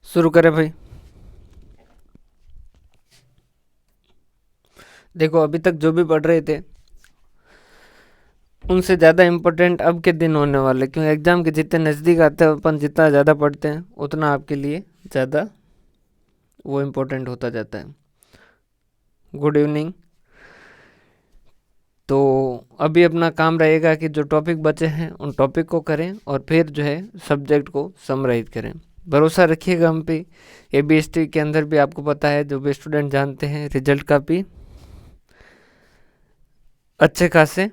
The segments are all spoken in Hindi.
शुरू करें भाई। देखो अभी तक जो भी पढ़ रहे थे उनसे ज़्यादा इम्पोर्टेंट अब के दिन होने वाले, क्योंकि एग्ज़ाम के जितने नज़दीक आते हैं अपन जितना ज़्यादा पढ़ते हैं उतना आपके लिए ज़्यादा वो इम्पोर्टेंट होता जाता है। Good evening. तो अभी अपना काम रहेगा कि जो टॉपिक बचे हैं उन टॉपिक को करें और फिर जो है सब्जेक्ट को समराइज करें। भरोसा रखिएगा हम पे। ABST के अंदर भी आपको पता है, जो भी स्टूडेंट जानते हैं, रिजल्ट का भी अच्छे खासे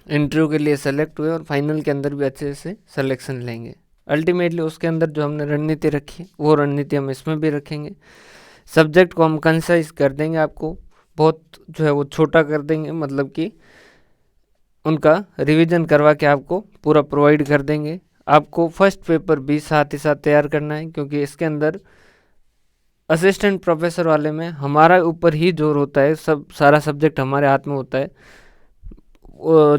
इंटरव्यू के लिए सेलेक्ट हुए और फाइनल के अंदर भी अच्छे से सिलेक्शन लेंगे। अल्टीमेटली उसके अंदर जो हमने रणनीति रखी वो रणनीति हम इसमें भी रखेंगे। सब्जेक्ट को हम कंसाइज कर देंगे, आपको बहुत जो है वो छोटा कर देंगे, मतलब कि उनका रिवीजन करवा के आपको पूरा प्रोवाइड कर देंगे। आपको फर्स्ट पेपर भी साथ ही साथ तैयार करना है, क्योंकि इसके अंदर असिस्टेंट प्रोफेसर वाले में हमारा ऊपर ही जोर होता है, सब सारा सब्जेक्ट हमारे हाथ में होता है।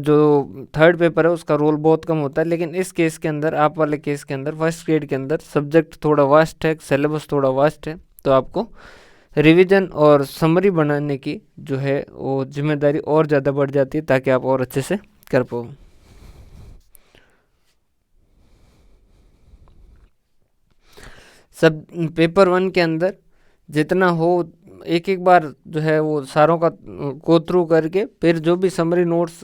जो थर्ड पेपर है उसका रोल बहुत कम होता है, लेकिन इस केस के अंदर, आप वाले केस के अंदर, फर्स्ट ग्रेड के अंदर सब्जेक्ट थोड़ा वास्ट है, सिलेबस थोड़ा वास्ट है, तो आपको रिवीजन और समरी बनाने की जो है वो जिम्मेदारी और ज़्यादा बढ़ जाती है, ताकि आप और अच्छे से कर पाओ। सब पेपर 1 के अंदर जितना हो एक एक बार जो है वो सारों का गो थ्रू करके, फिर जो भी समरी नोट्स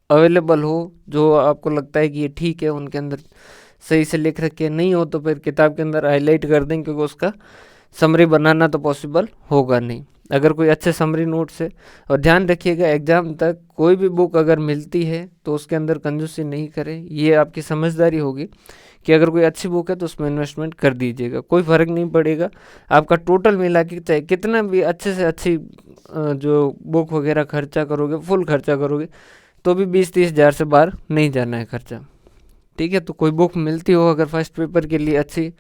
अवेलेबल हो, जो आपको लगता है कि ये ठीक है, उनके अंदर सही से लिख रखे, नहीं हो तो फिर किताब के अंदर हाईलाइट कर दें, क्योंकि उसका समरी बनाना तो पॉसिबल होगा नहीं अगर कोई अच्छे समरी नोट्स है। और ध्यान रखिएगा, एग्ज़ाम तक कोई भी बुक अगर मिलती है तो उसके अंदर कंजूसी नहीं करें, ये आपकी समझदारी होगी कि अगर कोई अच्छी बुक है तो उसमें इन्वेस्टमेंट कर दीजिएगा, कोई फ़र्क नहीं पड़ेगा। आपका टोटल मिला के चाहे कितना भी अच्छे से अच्छी जो बुक वगैरह खर्चा करोगे, फुल खर्चा करोगे, तो भी 20-30 हज़ार से बाहर नहीं जाना है खर्चा। ठीक है, तो कोई बुक मिलती हो अगर फर्स्ट पेपर के लिए अच्छी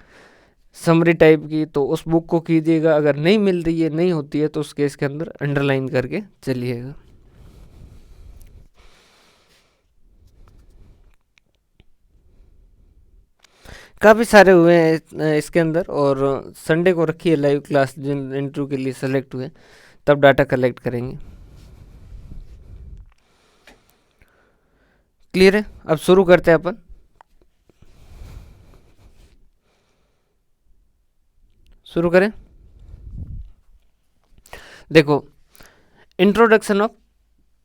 समरी टाइप की, तो उस बुक को कीजिएगा। अगर नहीं मिल रही है, नहीं होती है, तो उस केस के अंदर अंडरलाइन करके चलिएगा। काफ़ी सारे हुए हैं इसके अंदर, और संडे को रखी है लाइव क्लास, जिन इंटरव्यू के लिए सेलेक्ट हुए तब डाटा कलेक्ट करेंगे। क्लियर है? अब शुरू करते हैं अपन। शुरू करें। देखो, introduction of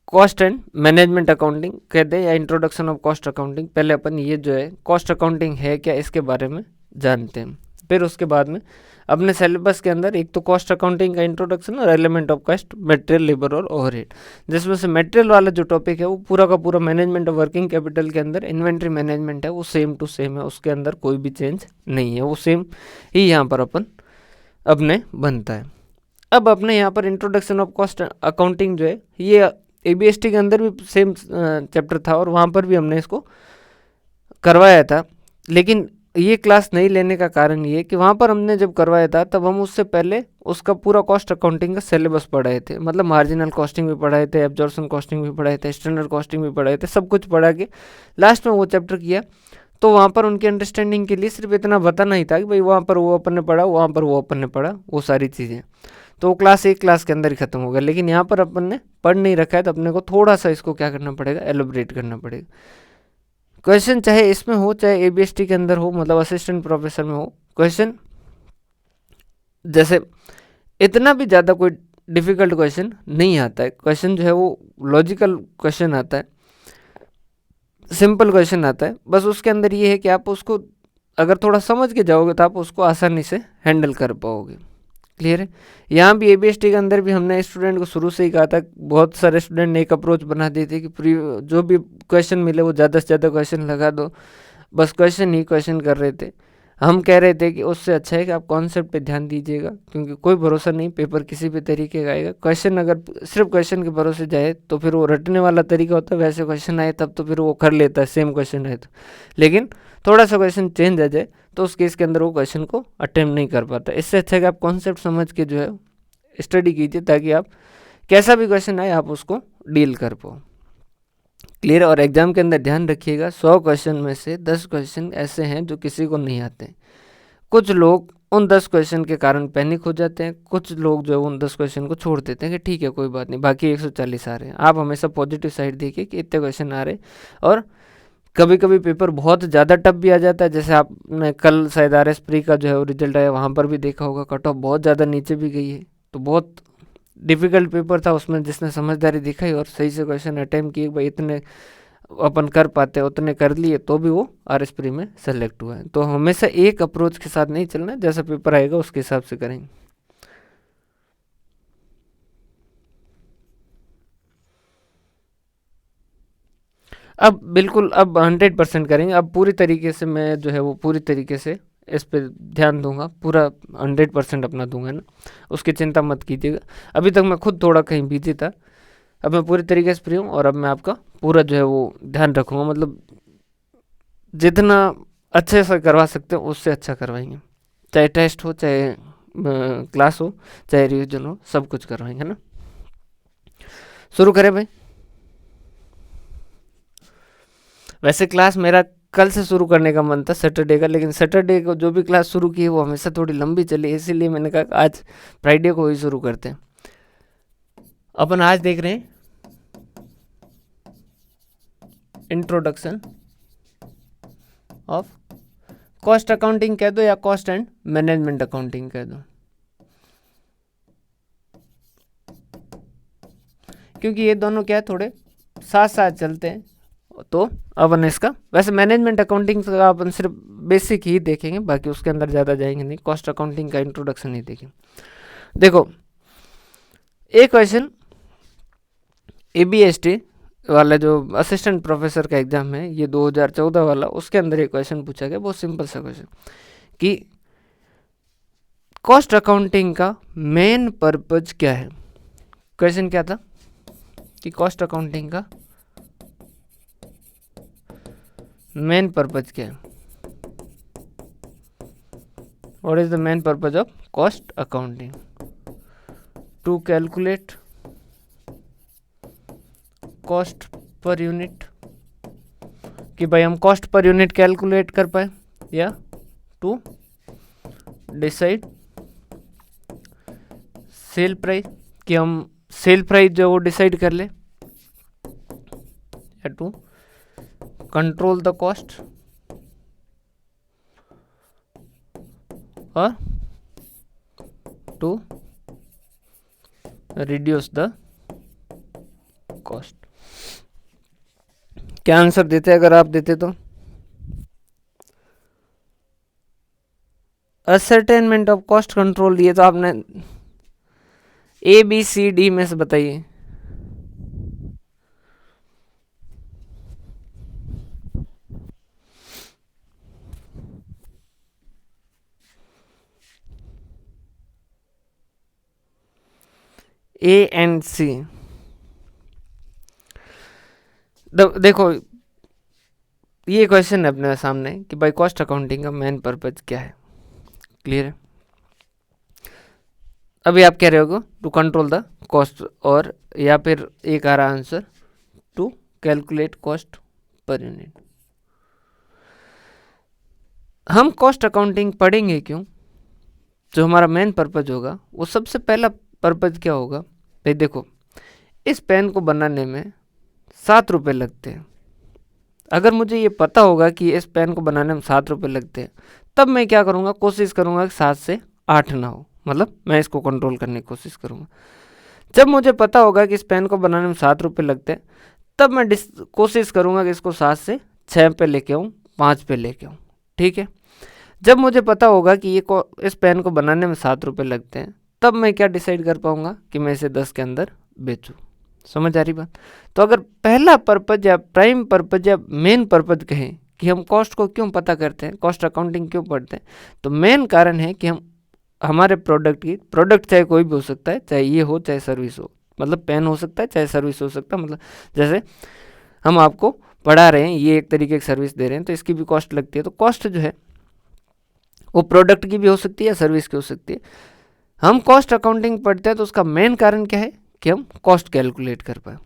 cost and management accounting कहते हैं, या इंट्रोडक्शन ऑफ कॉस्ट अकाउंटिंग। पहले अपन ये जो है कॉस्ट अकाउंटिंग है क्या, इसके बारे में जानते हैं। फिर उसके बाद में अपने सिलेबस के अंदर एक तो कॉस्ट अकाउंटिंग का इंट्रोडक्शन और element of cost, material, labour और ओवरहेड, जिसमें से मटेरियल वाला जो टॉपिक है वो पूरा का पूरा मैनेजमेंट ऑफ वर्किंग कैपिटल के अंदर इन्वेंट्री मैनेजमेंट है, वो सेम टू सेम है, उसके अंदर कोई भी चेंज नहीं है, वो सेम ही यहाँ पर अपन अपने बनता है। अब अपने यहाँ पर इंट्रोडक्शन ऑफ कॉस्ट अकाउंटिंग जो है, ये ABST के अंदर भी सेम चैप्टर था और वहाँ पर भी हमने इसको करवाया था, लेकिन ये क्लास नहीं लेने का कारण ये कि वहाँ पर हमने जब करवाया था तब हम उससे पहले उसका पूरा कॉस्ट अकाउंटिंग का सिलेबस पढ़ाए थे, मतलब मार्जिनल कॉस्टिंग भी पढ़ाए थे, एब्जॉर्प्शन कॉस्टिंग भी पढ़ाए थे, स्टैंडर्ड कॉस्टिंग भी पढ़ाए थे, सब कुछ पढ़ा के लास्ट में वो चैप्टर किया। तो वहाँ पर उनकी अंडरस्टैंडिंग के लिए सिर्फ इतना बताना ही था कि भाई वहाँ पर वो अपन ने पढ़ा, वहाँ पर वो अपन ने पढ़ा, वो सारी चीज़ें, तो वो क्लास एक क्लास के अंदर ही खत्म हो गया। लेकिन यहाँ पर अपन ने पढ़ नहीं रखा है, तो अपने को थोड़ा सा इसको क्या करना पड़ेगा, एलोबरेट करना पड़ेगा। क्वेश्चन चाहे इसमें हो चाहे ABST के अंदर हो, मतलब असिस्टेंट प्रोफेसर में हो, क्वेश्चन जैसे इतना भी ज़्यादा कोई डिफ़िकल्ट क्वेश्चन नहीं आता है। क्वेश्चन जो है वो लॉजिकल क्वेश्चन आता है, सिंपल क्वेश्चन आता है, बस उसके अंदर ये है कि आप उसको अगर थोड़ा समझ के जाओगे तो आप उसको आसानी से हैंडल कर पाओगे। क्लियर है? यहाँ भी ABST के अंदर भी हमने स्टूडेंट को शुरू से ही कहा था, बहुत सारे स्टूडेंट ने एक अप्रोच बना दी थी कि जो भी क्वेश्चन मिले वो ज़्यादा से ज़्यादा क्वेश्चन लगा दो, बस क्वेश्चन ही क्वेश्चन कर रहे थे। हम कह रहे थे कि उससे अच्छा है कि आप कॉन्सेप्ट पे ध्यान दीजिएगा, क्योंकि कोई भरोसा नहीं पेपर किसी भी तरीके का आएगा। क्वेश्चन अगर सिर्फ क्वेश्चन के भरोसे जाए तो फिर वो रटने वाला तरीका होता है, वैसे क्वेश्चन आए तब तो फिर वो कर लेता है, सेम क्वेश्चन आए तो। लेकिन थोड़ा सा क्वेश्चन चेंज आ जाए तो उस केस के अंदर वो क्वेश्चन को अटेम्प्ट नहीं कर पाता। इससे अच्छा है कि आप कॉन्सेप्ट समझ के जो है स्टडी कीजिए, ताकि आप कैसा भी क्वेश्चन आए आप उसको डील कर पाओ। क्लियर? और एग्जाम के अंदर ध्यान रखिएगा, 100 क्वेश्चन में से 10 क्वेश्चन ऐसे हैं जो किसी को नहीं आते, कुछ लोग उन 10 क्वेश्चन के कारण पैनिक हो जाते हैं, कुछ लोग जो है उन 10 क्वेश्चन को छोड़ देते हैं कि ठीक है कोई बात नहीं, बाकी 140 आ रहे हैं। आप हमेशा पॉजिटिव साइड देखिए कि इतने क्वेश्चन आ रहे हैं। और कभी कभी पेपर बहुत ज़्यादा टफ भी आ जाता है, जैसे आपने कल शायद RS प्री का जो है वो रिजल्ट आया, वहाँ पर भी देखा होगा कट ऑफ बहुत ज़्यादा नीचे भी गई है। तो बहुत डिफ़िकल्ट पेपर था, उसमें जिसने समझदारी दिखाई और सही से क्वेश्चन अटैम्प्ट किए, भाई इतने अपन कर पाते हैं उतने कर लिए, तो भी वो RS प्री में सेलेक्ट हुआ है। तो हमेशा एक अप्रोच के साथ नहीं चलना, जैसा पेपर आएगा उसके हिसाब से करेंगे। अब बिल्कुल अब 100% करेंगे। अब पूरी तरीके से मैं जो है वो पूरी तरीके से इस पे ध्यान दूंगा, पूरा 100% अपना दूंगा ना, उसकी चिंता मत कीजिएगा। अभी तक मैं खुद थोड़ा कहीं बिजी था, अब मैं पूरी तरीके से फ्री हूँ और अब मैं आपका पूरा जो है वो ध्यान रखूँगा। मतलब जितना अच्छे से करवा सकते हो उससे अच्छा करवाएंगे, चाहे टेस्ट हो, चाहे क्लास हो, चाहे रिविजन हो, सब कुछ करवाएंगे ना। शुरू करें भाई। वैसे क्लास मेरा कल से शुरू करने का मन था, सैटरडे का, लेकिन सैटरडे को जो भी क्लास शुरू की है वो हमेशा थोड़ी लंबी चली, इसीलिए मैंने कहा आज फ्राइडे को ही शुरू करते हैं। अपन आज देख रहे हैं इंट्रोडक्शन ऑफ कॉस्ट अकाउंटिंग कह दो या कॉस्ट एंड मैनेजमेंट अकाउंटिंग कह दो, क्योंकि ये दोनों क्या है थोड़े साथ साथ चलते हैं। तो अपन इसका वैसे मैनेजमेंट अकाउंटिंग का अपन सिर्फ बेसिक ही देखेंगे, बाकी उसके अंदर ज़्यादा जाएंगे नहीं, कॉस्ट अकाउंटिंग का इंट्रोडक्शन ही देखेंगे। देखो एक क्वेश्चन ABST वाला जो असिस्टेंट प्रोफेसर का एग्जाम है, ये 2014 वाला, उसके अंदर एक क्वेश्चन पूछा गया, बहुत सिंपल सा क्वेश्चन कि कॉस्ट अकाउंटिंग का मेन पर्पज क्या है। क्वेश्चन क्या था कि कॉस्ट अकाउंटिंग का मेन पर्पज क्या है, what is the main purpose of cost accounting, to calculate cost per unit, कि भाई हम कॉस्ट पर यूनिट कैलकुलेट कर पाए, या टू डिसाइड सेल प्राइस, कि हम सेल प्राइस जो वो डिसाइड कर ले, या टू कंट्रोल द कॉस्ट, और टू रिड्यूस द कॉस्ट। क्या आंसर देते अगर आप देते तो? असर्टेनमेंट ऑफ कॉस्ट कंट्रोल दिए तो आपने ABCD में से बताइए। A and C। देखो ये क्वेश्चन है अपने सामने कि भाई कॉस्ट अकाउंटिंग का मेन पर्पज क्या है, क्लियर है। अभी आप कह रहे हो टू कंट्रोल द कॉस्ट, और या फिर एक आ रहा answer to calculate cost per unit. हम कॉस्ट अकाउंटिंग पढ़ेंगे क्यों, जो हमारा मेन पर्पज होगा वो सबसे पहला पर्पज क्या होगा भाई। देखो इस पेन को बनाने में 7 रुपये लगते हैं, अगर मुझे ये पता होगा कि इस पेन को बनाने में 7 रुपये लगते हैं, तब मैं क्या करूँगा, कोशिश करूँगा कि 7 से 8 ना हो, मतलब मैं इसको कंट्रोल करने की कोशिश करूँगा। जब मुझे पता होगा कि इस पेन को बनाने में 7 रुपये लगते हैं, तब मैं कोशिश करूँगा कि इसको 7 से 6 पे लेके आऊँ, 5 पे लेके आऊँ, ठीक है। जब मुझे पता होगा कि इस पेन को बनाने में 7 रुपये लगते हैं, तब मैं क्या डिसाइड कर पाऊँगा कि मैं इसे 10 के अंदर बेचूँ। समझ आ रही बात? तो अगर पहला पर्पज या प्राइम पर्पज या मेन पर्पज कहें कि हम कॉस्ट को क्यों पता करते हैं, कॉस्ट अकाउंटिंग क्यों पढ़ते हैं, तो मेन कारण है कि हम हमारे प्रोडक्ट चाहे कोई भी हो सकता है, चाहे ये हो चाहे सर्विस हो, मतलब पेन हो सकता है चाहे सर्विस हो सकता है। मतलब जैसे हम आपको पढ़ा रहे हैं, ये एक तरीके की सर्विस दे रहे हैं, तो इसकी भी कॉस्ट लगती है। तो कॉस्ट जो है वो प्रोडक्ट की भी हो सकती है या सर्विस की हो सकती है। हम कॉस्ट अकाउंटिंग पढ़ते हैं तो उसका मेन कारण क्या है कि हम कॉस्ट कैलकुलेट कर पाए।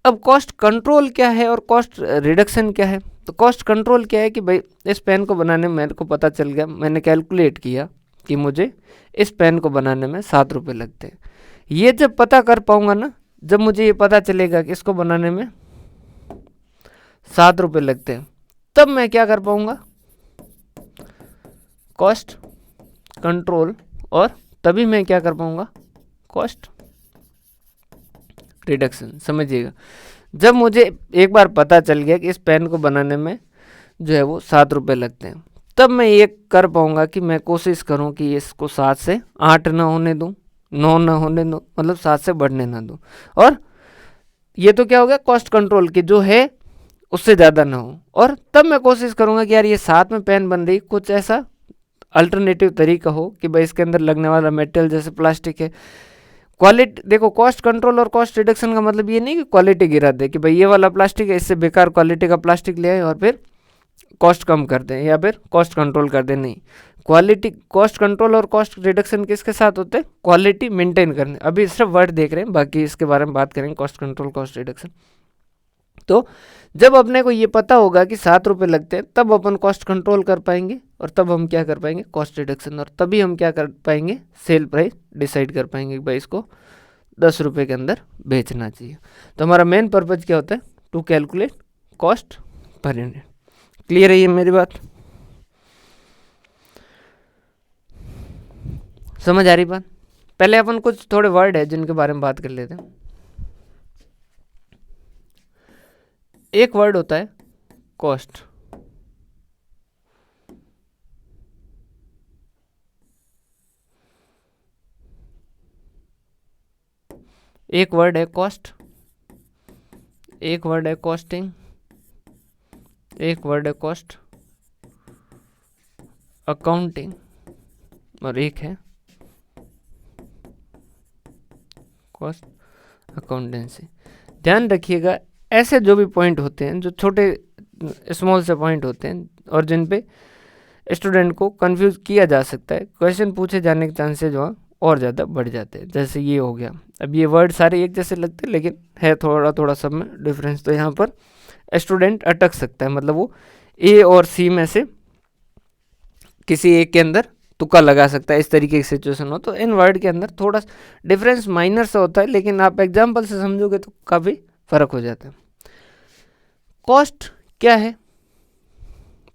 अब कॉस्ट कंट्रोल क्या है और कॉस्ट रिडक्शन क्या है? तो कॉस्ट कंट्रोल क्या है कि भाई इस पेन को बनाने में मेरे को पता चल गया, मैंने कैलकुलेट किया कि मुझे इस पेन को बनाने में 7 रुपये लगते हैं। ये जब पता कर पाऊंगा ना, जब मुझे ये पता चलेगा कि इसको बनाने में 7 रुपये लगते हैं, तब मैं क्या कर पाऊंगा? कॉस्ट कंट्रोल, और तभी मैं क्या कर पाऊंगा? Cost reduction. समझिएगा, जब मुझे एक बार पता चल गया कि इस पेन को बनाने में जो है वो 7 रुपये लगते हैं, तब मैं ये कर पाऊंगा कि मैं कोशिश करूं कि इसको 7 से 8 ना होने दूं, 9 ना होने दूं, मतलब 7 से बढ़ने ना दूं। और ये तो क्या हो गया? कॉस्ट कंट्रोल की जो है उससे ज़्यादा ना हो। और तब मैं कोशिश करूंगा कि यार ये 7 में पेन बन रही, कुछ ऐसा अल्टरनेटिव तरीका हो कि भाई इसके अंदर लगने वाला मेटेरियल जैसे प्लास्टिक है, क्वालिटी देखो। कॉस्ट कंट्रोल और कॉस्ट रिडक्शन का मतलब ये नहीं कि क्वालिटी गिरा दे कि भाई ये वाला प्लास्टिक है, इससे बेकार क्वालिटी का प्लास्टिक ले आए और फिर कॉस्ट कम कर दें या फिर कॉस्ट कंट्रोल कर दें। नहीं, क्वालिटी, कॉस्ट कंट्रोल और कॉस्ट रिडक्शन किसके साथ होते हैं? क्वालिटी मेंटेन करने। अभी सिर्फ वर्ड देख रहे हैं, बाकी इसके बारे में बात करेंगे, कॉस्ट कंट्रोल कॉस्ट रिडक्शन। तो जब अपने को ये पता होगा कि 7 रुपये लगते हैं, तब अपन कॉस्ट कंट्रोल कर पाएंगे और तब हम क्या कर पाएंगे? Cost reduction. और तभी हम क्या कर पाएंगे? सेल प्राइस डिसाइड कर पाएंगे कि भाई इसको 10 रुपये के अंदर बेचना चाहिए। तो हमारा मेन पर्पज क्या होता है? To calculate cost per unit. Clear है ये मेरी बात? समझ आ रही बात? पहले अपन कुछ थोड़े वर्ड है जिनके बारे में बात कर लेते हैं। एक वर्ड होता है कॉस्ट, एक वर्ड है कॉस्ट, एक वर्ड है कॉस्टिंग, एक वर्ड है कॉस्ट अकाउंटिंग, और एक है कॉस्ट अकाउंटेंसी। ध्यान रखिएगा, ऐसे जो भी पॉइंट होते हैं, जो छोटे स्मॉल से पॉइंट होते हैं और जिन पे स्टूडेंट को कंफ्यूज किया जा सकता है, क्वेश्चन पूछे जाने के चांसेज वहाँ और ज़्यादा बढ़ जाते हैं। जैसे ये हो गया, अब ये वर्ड सारे एक जैसे लगते हैं लेकिन है थोड़ा थोड़ा सब में डिफरेंस, तो यहाँ पर स्टूडेंट अटक सकता है। मतलब वो ए और सी में से किसी एक के अंदर तुक्का लगा सकता है, इस तरीके की सिचुएशन हो। तो इन वर्ड के अंदर थोड़ा डिफरेंस माइनर सा होता है, लेकिन आप एग्जाम्पल से समझोगे तो काफ़ी फर्क हो जाता है। कॉस्ट क्या है?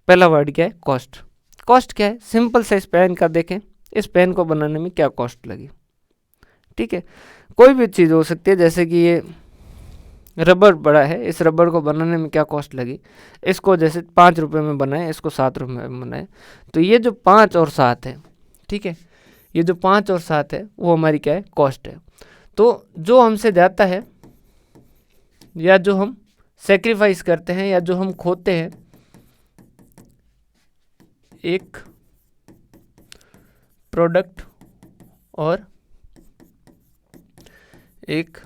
पहला वर्ड क्या है? कॉस्ट। कॉस्ट क्या है? सिंपल सा इस पेन का देखें, इस पेन को बनाने में क्या कॉस्ट लगी। ठीक है, कोई भी चीज़ हो सकती है, जैसे कि ये रबर बड़ा है, इस रबर को बनाने में क्या कॉस्ट लगी। इसको जैसे 5 रुपये में बनाए, इसको 7 रुपये में बनाए, तो ये जो 5 और 7 है, ठीक है, ये जो 5 और 7 है वो हमारी क्या है? कॉस्ट है। तो जो हमसे जाता है या जो हम सेक्रीफाइस करते हैं या जो हम खोते हैं एक प्रोडक्ट और एक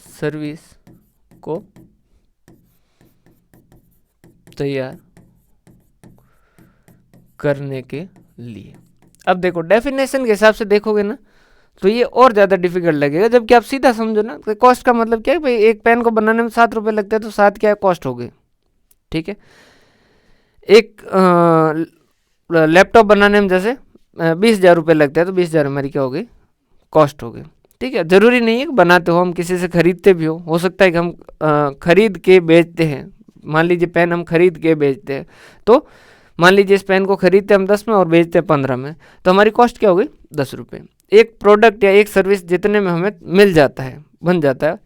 सर्विस को तैयार करने के लिए। अब देखो, डेफिनेशन के हिसाब से देखोगे ना तो ये और ज़्यादा डिफिकल्ट लगेगा, जबकि आप सीधा समझो ना, तो कॉस्ट का मतलब क्या है भाई? एक पेन को बनाने में 7 रुपये लगते हैं, तो 7 क्या है? कॉस्ट हो गई। ठीक है, एक लैपटॉप बनाने में जैसे 20,000 रुपये लगते हैं, तो 20,000 हमारी क्या हो गई? कॉस्ट हो गई। ठीक है, जरूरी नहीं है कि बनाते हो, हम किसी से खरीदते भी हो सकता है कि हम खरीद के बेचते हैं। मान लीजिए पेन हम खरीद के बेचते हैं, तो मान लीजिए इस पेन को खरीदते हम 10 में और बेचते हैं 15 में, तो हमारी कॉस्ट क्या हो गई? 10 रुपये। एक प्रोडक्ट या एक सर्विस जितने में हमें मिल जाता है, बन जाता है,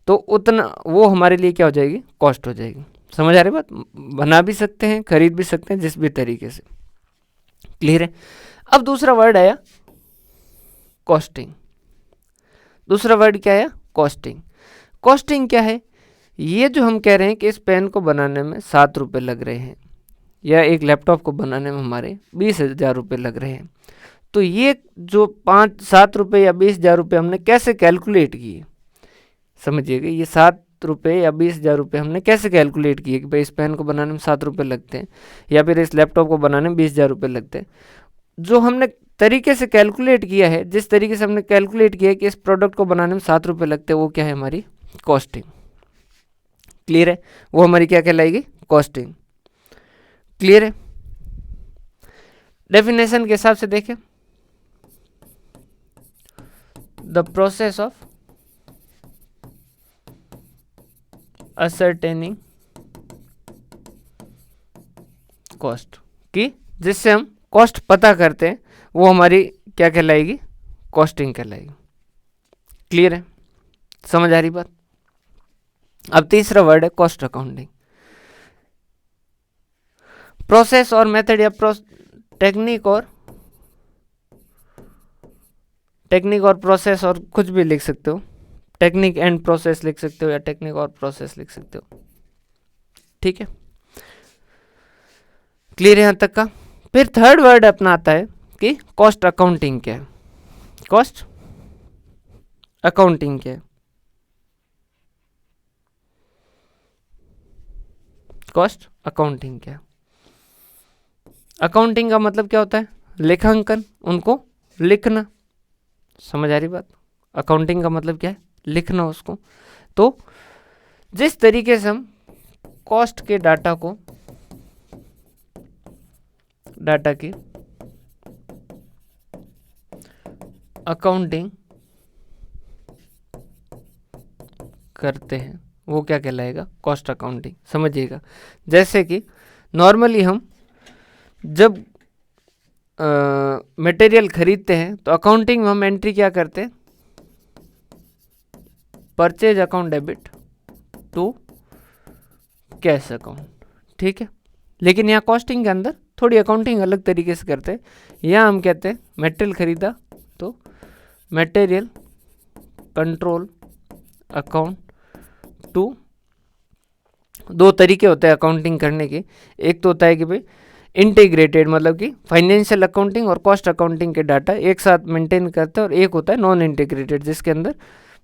तो उतना वो हमारे लिए क्या हो जाएगी? कॉस्ट हो जाएगी। समझ आ रही बात? बना भी सकते हैं, खरीद भी सकते हैं, जिस भी तरीके से। क्लियर है? अब दूसरा वर्ड आया कॉस्टिंग। दूसरा वर्ड क्या आया? कॉस्टिंग। कॉस्टिंग क्या है? ये जो हम कह रहे हैं कि इस पेन को बनाने में 7 रुपये लग रहे हैं, या एक लैपटॉप को बनाने में हमारे 20,000 रुपये लग रहे हैं, तो ये जो 7 रुपये या 20,000 रुपये हमने कैसे कैलकुलेट किए? समझिएगा, ये 7 रुपये या 20,000 रुपये हमने कैसे कैलकुलेट किए कि भाई इस पेन को बनाने में 7 रुपये लगते हैं या फिर इस लैपटॉप को बनाने में 20,000 रुपये लगते हैं। जो हमने तरीके से कैलकुलेट किया है, जिस तरीके से हमने कैलकुलेट किया है कि इस प्रोडक्ट को बनाने में 7 रुपये लगते हैं, वो क्या है? हमारी कॉस्टिंग। क्लियर है, वो हमारी क्या कहलाएगी, कॉस्टिंग। क्लियर है। डेफिनेशन के हिसाब से देखें, the process of ascertaining cost, कि जिससे हम कॉस्ट पता करते हैं वो हमारी क्या कहलाएगी, कॉस्टिंग कहलाएगी। क्लियर है, समझ आ रही बात। अब तीसरा वर्ड है कॉस्ट अकाउंटिंग। प्रोसेस और मेथड या टेक्निक और प्रोसेस और कुछ भी लिख सकते हो, टेक्निक एंड प्रोसेस लिख सकते हो या टेक्निक और प्रोसेस लिख सकते हो। ठीक है, क्लियर है यहां तक का। फिर थर्ड वर्ड अपना आता है कि कॉस्ट अकाउंटिंग क्या है। कॉस्ट अकाउंटिंग क्या है, कॉस्ट अकाउंटिंग क्या है। अकाउंटिंग का मतलब क्या होता है, लेखांकन, उनको लिखना। समझ आ रही बात। अकाउंटिंग का मतलब क्या है, लिखना उसको। तो जिस तरीके से हम कॉस्ट के डाटा की अकाउंटिंग करते हैं वो क्या कहलाएगा, कॉस्ट अकाउंटिंग। समझिएगा, जैसे कि नॉर्मली हम जब मटेरियल खरीदते हैं तो अकाउंटिंग में हम एंट्री क्या करते हैं, purchase account debit to cash account. ठीक है, लेकिन यहाँ कॉस्टिंग के अंदर थोड़ी अकाउंटिंग अलग तरीके से करते हैं। यहाँ हम कहते हैं मटेरियल खरीदा तो मटेरियल कंट्रोल अकाउंट टू। दो तरीके होते हैं अकाउंटिंग करने के। एक तो होता है कि भाई इंटीग्रेटेड, मतलब कि फाइनेंशियल अकाउंटिंग और कॉस्ट अकाउंटिंग के डाटा एक साथ मेंटेन करते हैं, और एक होता है नॉन इंटीग्रेटेड, जिसके अंदर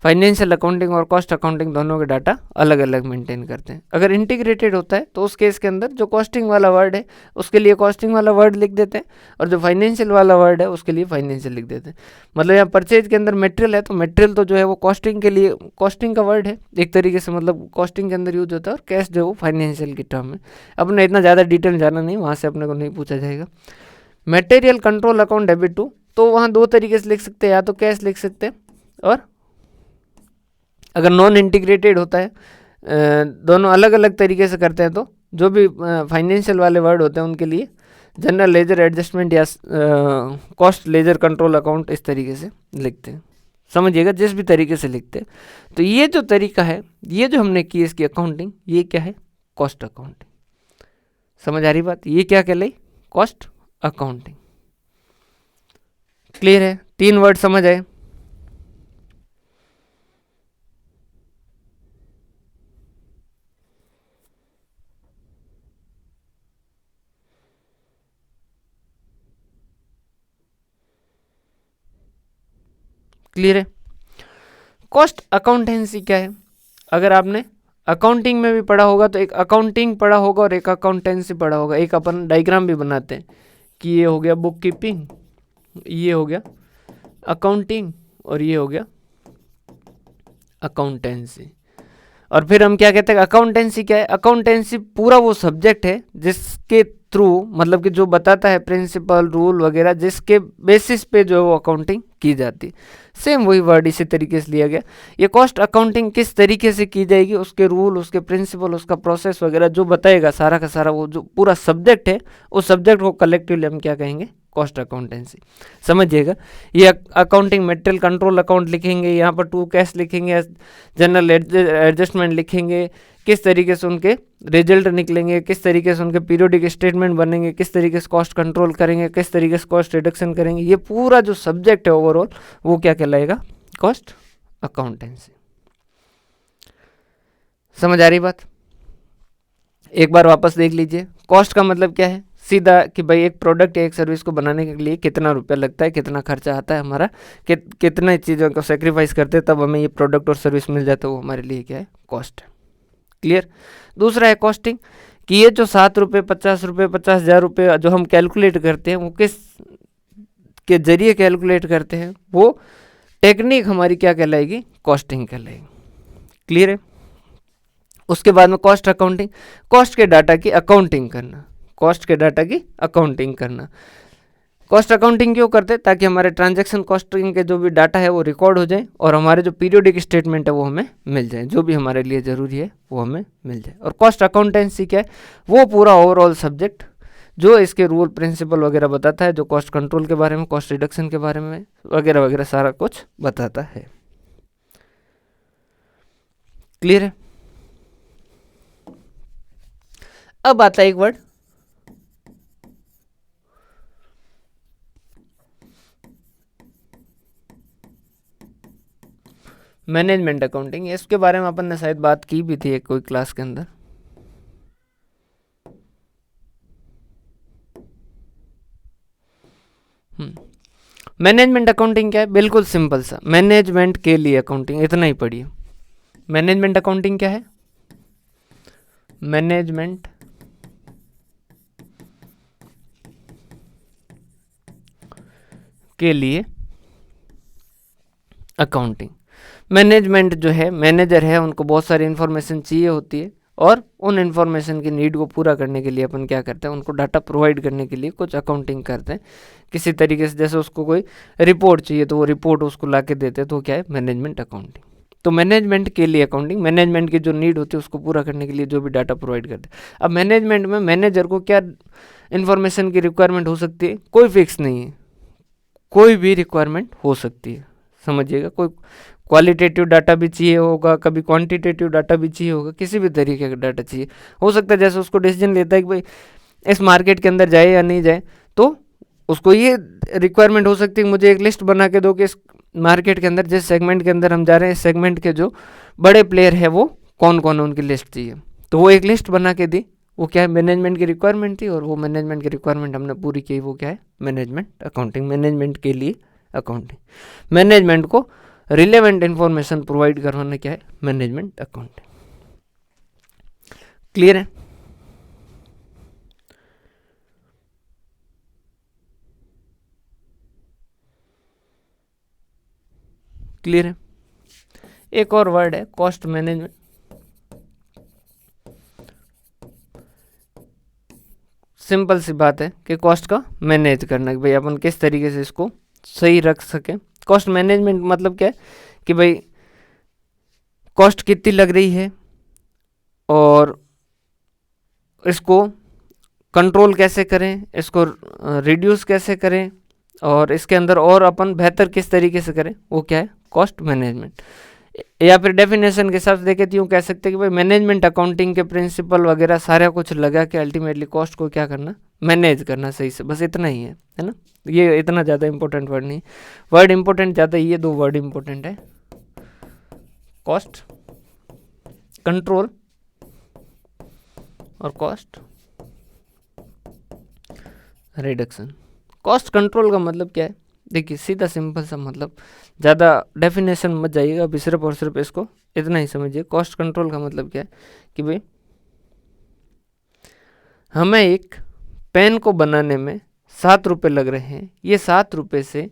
फाइनेंशियल अकाउंटिंग और कॉस्ट अकाउंटिंग दोनों के डाटा अलग अलग मेंटेन करते हैं। अगर इंटीग्रेटेड होता है तो उस केस के अंदर जो कॉस्टिंग वाला वर्ड है उसके लिए कॉस्टिंग वाला वर्ड लिख देते हैं, और जो फाइनेंशियल वाला वर्ड है उसके लिए फाइनेंशियल लिख देते हैं। मतलब यहाँ परचेज के अंदर मटेरियल है तो मटेरियल तो जो है वो कॉस्टिंग के लिए कॉस्टिंग का वर्ड है एक तरीके से, मतलब कॉस्टिंग के अंदर यूज होता है, और कैश जो है वो फाइनेंशियल की टर्म है। अपने इतना ज़्यादा डिटेल जाना नहीं, वहाँ से अपने को नहीं पूछा जाएगा। Material control account debit to, तो वहाँ दो तरीके से लिख सकते हैं, या तो कैश लिख सकते हैं, और अगर नॉन इंटीग्रेटेड होता है, दोनों अलग अलग तरीके से करते हैं, तो जो भी फाइनेंशियल वाले वर्ड होते हैं उनके लिए जनरल लेजर एडजस्टमेंट या कॉस्ट लेजर कंट्रोल अकाउंट इस तरीके से लिखते हैं। समझिएगा, जिस भी तरीके से लिखते हैं। तो ये जो तरीका है, ये जो हमने की इसकी अकाउंटिंग, ये क्या है, कॉस्ट अकाउंटिंग। समझ आ रही बात, ये क्या कहलाई, कॉस्ट अकाउंटिंग। क्लियर है, तीन वर्ड समझ आए। क्लियर है। कॉस्ट अकाउंटेंसी क्या है, अगर आपने अकाउंटिंग में भी पढ़ा होगा तो एक अकाउंटिंग पढ़ा होगा और एक अकाउंटेंसी पढ़ा होगा। एक अपन डायग्राम भी बनाते हैं कि ये हो गया बुक कीपिंग, ये हो गया अकाउंटिंग, और ये हो गया अकाउंटेंसी। और फिर हम क्या कहते हैं, अकाउंटेंसी क्या है, अकाउंटेंसी पूरा वो सब्जेक्ट है जिसके थ्रू, मतलब कि जो बताता है प्रिंसिपल रूल वगैरह, जिसके बेसिस पे जो है वो अकाउंटिंग की जाती है। सेम वही वर्ड इसी तरीके से लिया गया। ये कॉस्ट अकाउंटिंग किस तरीके से की जाएगी, उसके रूल, उसके प्रिंसिपल, उसका प्रोसेस वगैरह जो बताएगा सारा का सारा, वो जो पूरा सब्जेक्ट है उस सब्जेक्ट को कलेक्टिवली हम क्या कहेंगे, कॉस्ट अकाउंटेंसी। समझिएगा, ये अकाउंटिंग मटेरियल कंट्रोल अकाउंट लिखेंगे, यहाँ पर टू कैश लिखेंगे, जनरल एडजस्टमेंट लिखेंगे, किस तरीके से उनके रिजल्ट निकलेंगे, किस तरीके से उनके पीरियोडिक स्टेटमेंट बनेंगे, किस तरीके से कॉस्ट कंट्रोल करेंगे, किस तरीके से कॉस्ट रिडक्शन करेंगे, ये पूरा जो सब्जेक्ट है ओवरऑल वो क्या कहलाएगा, कॉस्ट अकाउंटेंसी। समझ आ रही बात। एक बार वापस देख लीजिए, कॉस्ट का मतलब क्या है, सीधा कि भाई एक प्रोडक्ट या एक सर्विस को बनाने के लिए कितना रुपया लगता है, कितना खर्चा आता है हमारा, कितना चीज़ों को सेक्रीफाइस करते हैं तब हमें ये प्रोडक्ट और सर्विस मिल जाता है, वो हमारे लिए क्या है, कॉस्ट है। क्लियर। दूसरा है कॉस्टिंग, कि ये जो 7 रुपये 50 रुपये 50,000 रुपये जो हम कैलकुलेट करते हैं वो किस के जरिए कैलकुलेट करते हैं, वो टेक्निक हमारी क्या कहलाएगी, कॉस्टिंग कहलाएगी। क्लियर है। उसके बाद में कॉस्ट अकाउंटिंग, कॉस्ट के डाटा की अकाउंटिंग करना, कॉस्ट के डाटा की अकाउंटिंग करना। कॉस्ट अकाउंटिंग क्यों करते हैं? ताकि हमारे ट्रांजैक्शन कॉस्टिंग के जो भी डाटा है वो रिकॉर्ड हो जाए और हमारे जो पीरियोडिक स्टेटमेंट है वो हमें मिल जाए, जो भी हमारे लिए ज़रूरी है वो हमें मिल जाए। और कॉस्ट अकाउंटेंसी क्या है? वो पूरा ओवरऑल सब्जेक्ट जो इसके रूल प्रिंसिपल वगैरह बताता है, जो कॉस्ट कंट्रोल के बारे में, कॉस्ट रिडक्शन के बारे में वगैरह वगैरह सारा कुछ बताता है। क्लियर है? अब आता है एक वर्ड मैनेजमेंट अकाउंटिंग। इसके बारे में अपन ने शायद बात की भी थी एक कोई क्लास के अंदर। मैनेजमेंट अकाउंटिंग क्या है? बिल्कुल सिंपल सा, मैनेजमेंट के लिए अकाउंटिंग, इतना ही पढ़िए। मैनेजमेंट अकाउंटिंग क्या है? मैनेजमेंट के लिए अकाउंटिंग। मैनेजमेंट जो है, मैनेजर है, उनको बहुत सारी इन्फॉर्मेशन चाहिए होती है और उन इन्फॉर्मेशन की नीड को पूरा करने के लिए अपन क्या करते हैं, उनको डाटा प्रोवाइड करने के लिए कुछ अकाउंटिंग करते हैं किसी तरीके से। जैसे उसको कोई रिपोर्ट चाहिए तो वो रिपोर्ट उसको ला के देते हैं, तो क्या है? Management accounting. तो मैनेजमेंट के लिए अकाउंटिंग, मैनेजमेंट की जो नीड होती है उसको पूरा करने के लिए जो भी डाटा प्रोवाइड करते हैं। अब मैनेजमेंट में मैनेजर को क्या इन्फॉर्मेशन की रिक्वायरमेंट हो सकती है? कोई फिक्स नहीं है, कोई भी रिक्वायरमेंट हो सकती है, समझिएगा। कोई क्वालिटेटिव डाटा भी चाहिए होगा, कभी क्वांटिटेटिव डाटा भी चाहिए होगा, किसी भी तरीके का डाटा चाहिए हो सकता है। जैसे उसको डिसीजन लेता है कि भाई इस मार्केट के अंदर जाए या नहीं जाए, तो उसको ये रिक्वायरमेंट हो सकती है कि मुझे एक लिस्ट बना के दो कि इस मार्केट के अंदर, जिस सेगमेंट के अंदर हम जा रहे हैं, इस सेगमेंट के जो बड़े प्लेयर है वो कौन कौन है, उनकी लिस्ट चाहिए। तो वो एक लिस्ट बना के दी, वो क्या है? मैनेजमेंट की रिक्वायरमेंट थी, और वो मैनेजमेंट की रिक्वायरमेंट हमने पूरी की, वो क्या है? Management accounting. मैनेजमेंट के लिए अकाउंटिंग, मैनेजमेंट को रिलेवेंट इंफॉर्मेशन प्रोवाइड करवाना क्या है? Management accounting. क्लियर है? क्लियर है? एक और वर्ड है कॉस्ट मैनेजमेंट। सिंपल सी बात है कि कॉस्ट का मैनेज करना, कि भाई अपन किस तरीके से इसको सही रख सके। कॉस्ट मैनेजमेंट मतलब क्या है? कि भाई कॉस्ट कितनी लग रही है और इसको कंट्रोल कैसे करें, इसको रिड्यूस कैसे करें, और इसके अंदर और अपन बेहतर किस तरीके से करें, वो क्या है? Cost management. या फिर डेफिनेशन के हिसाब से देखे तो यूँ कह सकते हैं कि भाई मैनेजमेंट अकाउंटिंग के प्रिंसिपल वगैरह सारा कुछ लगा के अल्टीमेटली कॉस्ट को क्या करना? मैनेज करना सही से, बस इतना ही है ना। ये इतना ज़्यादा इंपॉर्टेंट वर्ड नहीं, वर्ड इंपॉर्टेंट ज़्यादा, ये दो वर्ड इंपॉर्टेंट है, कॉस्ट कंट्रोल और कॉस्ट रिडक्शन। कॉस्ट कंट्रोल का मतलब क्या है? देखिए सीधा सिंपल सा मतलब, ज़्यादा डेफिनेशन मत जाइएगा, अभी सिर्फ और सिर्फ इसको इतना ही समझिए। कॉस्ट कंट्रोल का मतलब क्या है? कि भाई हमें एक पेन को बनाने में 7 रुपये लग रहे हैं, ये 7 रुपये से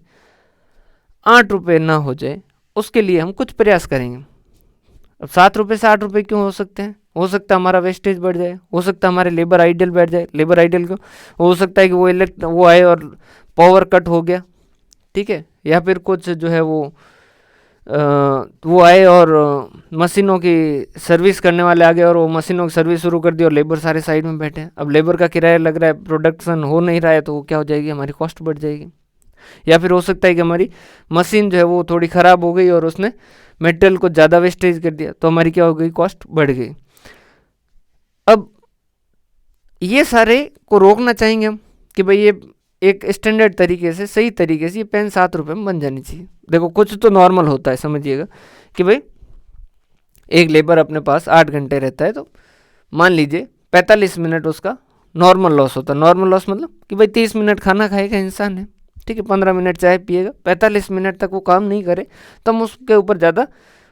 8 रुपये ना हो जाए, उसके लिए हम कुछ प्रयास करेंगे। अब 7 रुपये से 8 रुपये क्यों हो सकते हैं? हो सकता है हमारा वेस्टेज बढ़ जाए, हो सकता है हमारे लेबर आइडल बैठ जाए, लेबर आइडल को हो सकता है कि वो आए और पावर कट हो गया, ठीक है, या फिर कुछ जो है वो आए और मशीनों की सर्विस करने वाले आ गए और वो मशीनों की सर्विस शुरू कर दी और लेबर सारे साइड में बैठे हैं। अब लेबर का किराया लग रहा है, प्रोडक्शन हो नहीं रहा है, तो वो क्या हो जाएगी? हमारी कॉस्ट बढ़ जाएगी। या फिर हो सकता है कि हमारी मशीन जो है वो थोड़ी ख़राब हो गई और उसने मटेरियल को ज़्यादा वेस्टेज कर दिया, तो हमारी क्या हो गई? कॉस्ट बढ़ गई। अब ये सारे को रोकना चाहेंगे हम कि भाई ये एक स्टैंडर्ड तरीके से, सही तरीके से ये पेन 7 रुपये में बन जानी चाहिए। देखो कुछ तो नॉर्मल होता है, समझिएगा कि भाई एक लेबर अपने पास 8 घंटे रहता है, तो मान लीजिए 45 मिनट उसका नॉर्मल लॉस होता है। नॉर्मल लॉस मतलब कि भाई 30 मिनट खाना खाएगा इंसान है, ठीक है, 15 मिनट चाय पिएगा, 45 मिनट तक वो काम नहीं करे तो हम उसके ऊपर ज़्यादा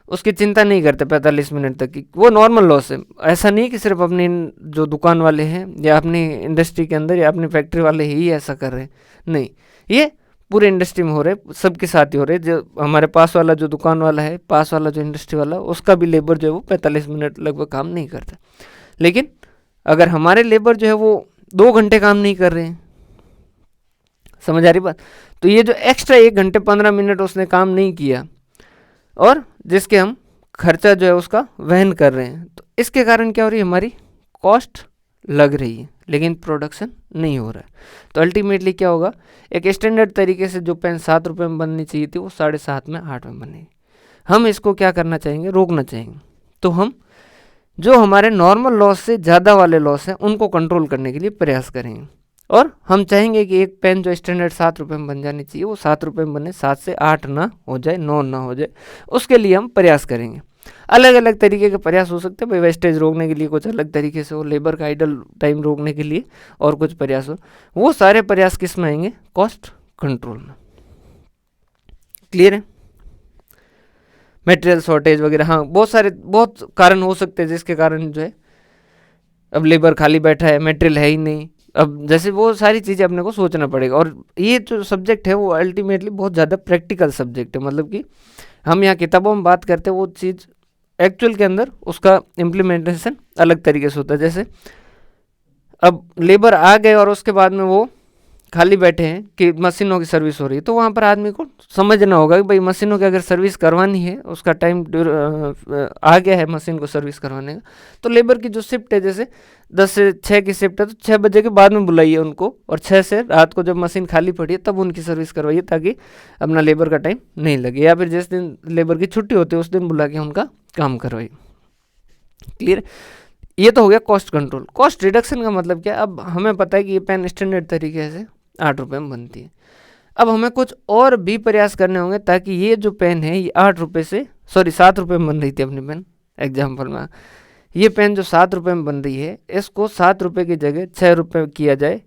उसकी चिंता नहीं करते 45 मिनट तक की, वो नॉर्मल लॉस है। ऐसा नहीं कि सिर्फ अपनी जो दुकान वाले हैं या अपनी इंडस्ट्री के अंदर या अपनी फैक्ट्री वाले ही ऐसा कर रहे हैं, नहीं, ये पूरे इंडस्ट्री में हो रहे, सबके साथ ही हो रहे। जो हमारे पास वाला जो दुकान वाला है, पास वाला जो इंडस्ट्री वाला, उसका भी लेबर जो है वो 45 मिनट लगभग काम नहीं करता। लेकिन अगर हमारे लेबर जो है वो 2 घंटे काम नहीं कर रहे हैं, समझ आ रही बात, तो ये जो एक्स्ट्रा 1 घंटे 15 मिनट उसने काम नहीं किया और जिसके हम खर्चा जो है उसका वहन कर रहे हैं, तो इसके कारण क्या हो रही है, हमारी कॉस्ट लग रही है लेकिन प्रोडक्शन नहीं हो रहा है। तो अल्टीमेटली क्या होगा, एक स्टैंडर्ड तरीके से जो पेन 7 रुपये में बननी चाहिए थी वो 7.5 में 8 में बनेगी। हम इसको क्या करना चाहेंगे, रोकना चाहेंगे। तो हम जो हमारे नॉर्मल लॉस से ज़्यादा वाले लॉस हैं उनको कंट्रोल करने के लिए प्रयास करेंगे और हम चाहेंगे कि एक पेन जो स्टैंडर्ड 7 रुपये में बन जानी चाहिए वो 7 रुपये में बने, 7 से 8 ना हो जाए, 9 ना हो जाए, उसके लिए हम प्रयास करेंगे। अलग अलग तरीके के प्रयास हो सकते हैं भाई, वेस्टेज रोकने के लिए कुछ अलग तरीके से हो, लेबर का आइडल टाइम रोकने के लिए और कुछ प्रयास हो। वो सारे प्रयास किस में आएंगे, कॉस्ट कंट्रोल में। क्लियर है। मटेरियल शॉर्टेज वगैरह, हाँ बहुत कारण हो सकते हैं जिसके कारण जो है अब लेबर खाली बैठा है, मटेरियल है ही नहीं, अब जैसे वो सारी चीज़ें अपने को सोचना पड़ेगा। और ये जो सब्जेक्ट है वो अल्टीमेटली बहुत ज़्यादा प्रैक्टिकल सब्जेक्ट है, मतलब कि हम यहाँ किताबों में बात करते हैं वो चीज़ एक्चुअल के अंदर उसका इम्प्लीमेंटेशन अलग तरीके से होता है। जैसे अब लेबर आ गए और उसके बाद में वो खाली बैठे हैं कि मशीनों की सर्विस हो रही है, तो वहाँ पर आदमी को समझना होगा कि भाई मशीनों की अगर सर्विस करवानी है, उसका टाइम आ गया है मशीन को सर्विस करवाने का, तो लेबर की जो शिफ्ट है, जैसे 10 से 6 की शिफ्ट है, तो 6 बजे के बाद में बुलाइए उनको और 6 से रात को जब मशीन खाली पड़ी है तब उनकी सर्विस करवाइए, ताकि अपना लेबर का टाइम नहीं लगे। या फिर जिस दिन लेबर की छुट्टी होती है उस दिन बुला के उनका काम करवाइए। क्लियर। ये तो हो गया कॉस्ट कंट्रोल। कॉस्ट रिडक्शन का मतलब क्या है, अब हमें पता है कि ये पेन स्टैंडर्ड तरीके से 8 रुपये में बनती है। अब हमें कुछ और भी प्रयास करने होंगे ताकि ये जो पेन है ये 8 रुपये से, सॉरी 7 रुपये में बन रही थी अपनी पेन एग्जाम्पल में, ये पेन जो 7 रुपये में बन रही है इसको 7 रुपये की जगह 6 रुपये किया जाए,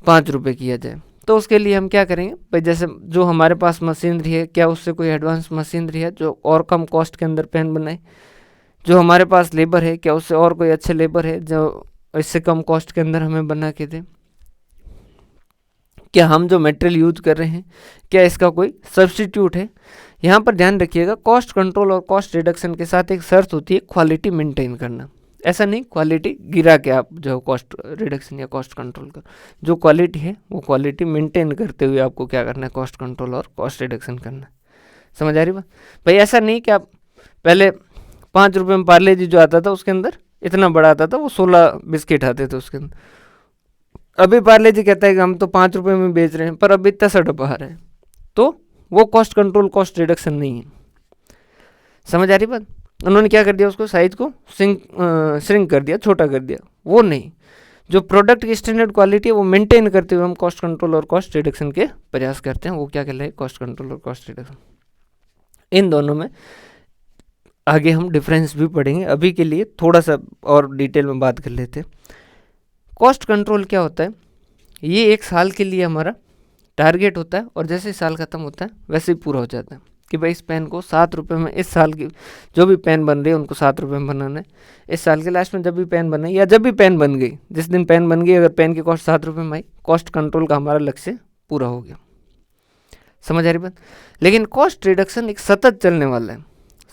5 रुपये किया जाए। तो उसके लिए हम क्या करेंगे भाई, जैसे जो हमारे पास मशीनरी है, क्या उससे कोई एडवांस मशीनरी है जो और कम कॉस्ट के अंदर पेन बनाए, जो हमारे पास लेबर है क्या उससे और कोई अच्छे लेबर है जो इससे कम कॉस्ट के अंदर हमें बना के दे, क्या हम जो मटेरियल यूज कर रहे हैं क्या इसका कोई सब्स्टिट्यूट है। यहाँ पर ध्यान रखिएगा, कॉस्ट कंट्रोल और कॉस्ट रिडक्शन के साथ एक शर्त होती है क्वालिटी मेंटेन करना। ऐसा नहीं क्वालिटी गिरा के आप जो कॉस्ट रिडक्शन या कॉस्ट कंट्रोल कर, जो क्वालिटी है वो क्वालिटी मेंटेन करते हुए आपको क्या करना है, कॉस्ट कंट्रोल और कॉस्ट रिडक्शन करना है। समझ आ रही बात भाई। ऐसा नहीं कि आप पहले 5 रुपये में पार्ले जी जो आता था उसके अंदर इतना बड़ा आता था, वो 16 बिस्किट आते थे उसके अंदर। अभी पार्ले जी कहता है कि हम तो 5 रुपये में बेच रहे हैं पर अभी 10 डब्बा आ रहा है, तो वो कॉस्ट कंट्रोल कॉस्ट रिडक्शन नहीं है। समझ आ रही बात। उन्होंने क्या कर दिया, उसको साइज को श्रिंक कर दिया, छोटा कर दिया। वो नहीं, जो प्रोडक्ट की स्टैंडर्ड क्वालिटी है वो मेंटेन करते हुए हम कॉस्ट कंट्रोल और कॉस्ट रिडक्शन के प्रयास करते हैं, वो क्या कहलाए, कॉस्ट कंट्रोल और कॉस्ट रिडक्शन। इन दोनों में आगे हम डिफरेंस भी पढ़ेंगे, अभी के लिए थोड़ा सा और डिटेल में बात कर लेते हैं। कॉस्ट कंट्रोल क्या होता है, ये 1 साल के लिए हमारा टारगेट होता है और जैसे साल ख़त्म होता है वैसे ही पूरा हो जाता है कि भाई इस पेन को 7 रुपये में, इस साल की जो भी पेन बन रही है उनको 7 रुपये में बनाना है। इस साल के लास्ट में जब भी पेन बने या जब भी पेन बन गई, जिस दिन पेन बन गई, अगर पेन की कॉस्ट 7 रुपये में आई, कॉस्ट कंट्रोल का हमारा लक्ष्य पूरा हो गया। समझ आ रही बात। लेकिन कॉस्ट रिडक्शन एक सतत चलने वाला है।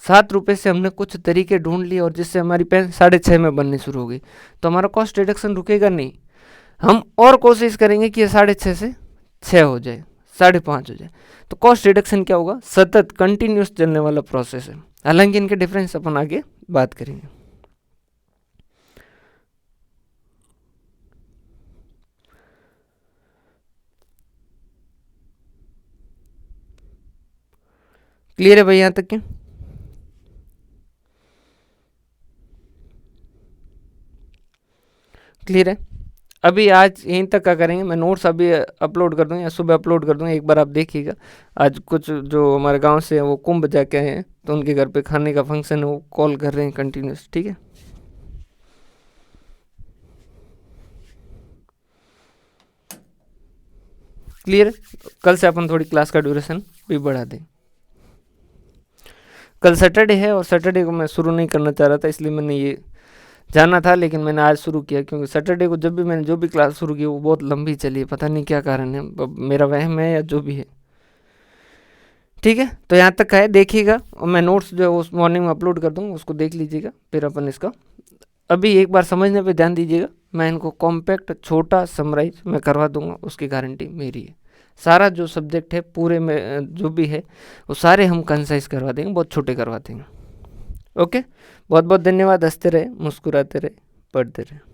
7 रुपये से हमने कुछ तरीके ढूंढ लिए और जिससे हमारी पेन 6.5 में बननी शुरू हो गई, तो हमारा कॉस्ट रिडक्शन रुकेगा नहीं। हम और कोशिश करेंगे कि ये 6.5 से 6 हो जाए, 5.5 हो जाए। तो कॉस्ट रिडक्शन क्या होगा, सतत कंटिन्यूस चलने वाला प्रोसेस है। हालांकि इनके डिफरेंस अपन आगे बात करेंगे। क्लियर है भाई यहाँ तक के। क्लियर है। अभी आज यहीं तक का करेंगे, मैं नोट्स अभी अपलोड कर दूँगा या सुबह अपलोड कर दूँगा, एक बार आप देखिएगा। आज कुछ जो हमारे गांव से वो कुंभ जाके आए हैं तो उनके घर पे खाने का फंक्शन है, वो कॉल कर रहे हैं कंटिन्यूस। ठीक है। क्लियर है। कल से अपन थोड़ी क्लास का ड्यूरेशन भी बढ़ा दें। कल सैटरडे है और सैटरडे को मैं शुरू नहीं करना चाह रहा था, इसलिए मैंने ये जाना था, लेकिन मैंने आज शुरू किया क्योंकि सैटरडे को जब भी मैंने जो भी क्लास शुरू की वो बहुत लंबी चली, पता नहीं क्या कारण है, मेरा वहम है या जो भी है। ठीक है, तो यहाँ तक का है, देखिएगा, और मैं नोट्स जो है उस मॉर्निंग में अपलोड कर दूँगा, उसको देख लीजिएगा, फिर अपन इसका अभी एक बार समझने पे ध्यान दीजिएगा। मैं इनको कॉम्पैक्ट छोटा समराइज मैं करवा दूंगा, उसकी गारंटी मेरी है। सारा जो सब्जेक्ट है पूरे में जो भी है वो सारे हम कंसाइज करवा देंगे, बहुत छोटे करवा देंगे। ओके, बहुत बहुत धन्यवाद। हंसते रहे, मुस्कुराते रहे, पढ़ते रहे।